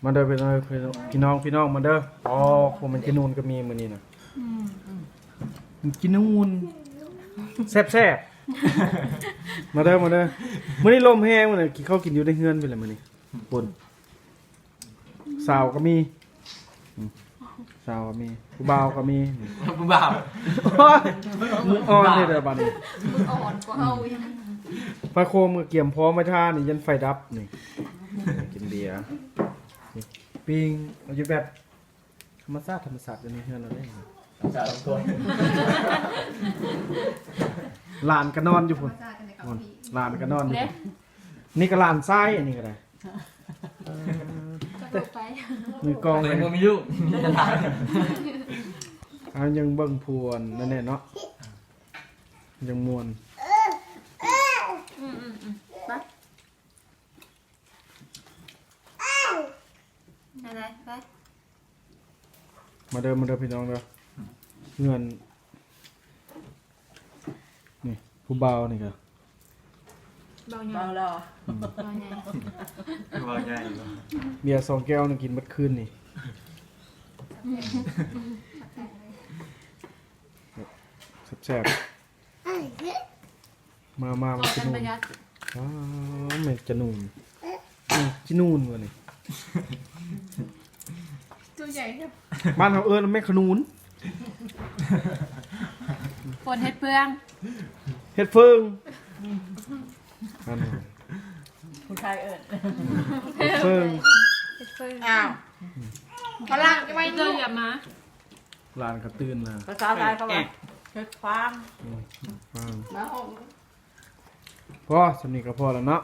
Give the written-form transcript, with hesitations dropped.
มาเด้อพี่น้องมาเด้ออ๋อผมมันกินนูนก็มีมื้อนี้น่ะกินนูนแซ่บๆมาเด้อมื้อนี้ลมแห้งมื้อนี้กินข้าวกินอยู่ในเฮือนไปเลยมื้อนี้ปุ่นสาวก็มีสาวก็มีผู้บ่าวก็มี ผู้บ่าว มืออ่อนเลยเด้อบัดนี้ มืออ่อนกว่าเอาอีก ไฟโคมก็เกี่ยมพร้อมไว้ท่านี่ยันไฟดับนี่กินเบียร์นี่ปิ้งเอาอยู่แบบธรรมชาติอันนี้เฮือนเราได้ สาวตัว หลานก็นอนอยู่พุ่นหลานก็นอนอยู่พุ่นนี่ก็หลานซ้ายอันนี้ก็ได้ จะไป มือกอง เล เลย ย มึงมียุ่งจะถาม อันยังเบิ่งพวนนั่นแน่เนาะยังมวน ไปไหนไป มาเด้อพี่น้องเด้อเงินนี่ผู้บ่าวนี่ก็ เบาหน่ เบา อย แล้ว เบาหน่อย ว่าไง เบียร์2 แก้วนึงกินเบิดคืนนี่แซ่บๆมา ต่อ กิ กัน น นู ประ น หยัด อ๋อแม่จะนูนจินูนวะนี่ ตัวใหญ่เนี่ย บ้านเฮาเอิ้นแม่ขนูน ฝนเฮ็ดเปลือง เฮ็ดเฟิงอันนั้น ผู้ชายเอิญ เฮ็ดเฟิง เฮ็ดเปลือง อ้าวฝรั่งจะไม่ เจ ดู ออย่ามา หลานก็ตื่นแล้ว ภาษาไทยเขาบอกเฮ็ดความ ฟัง มาห้อง พอสำนีก็พอแล้วเนาะ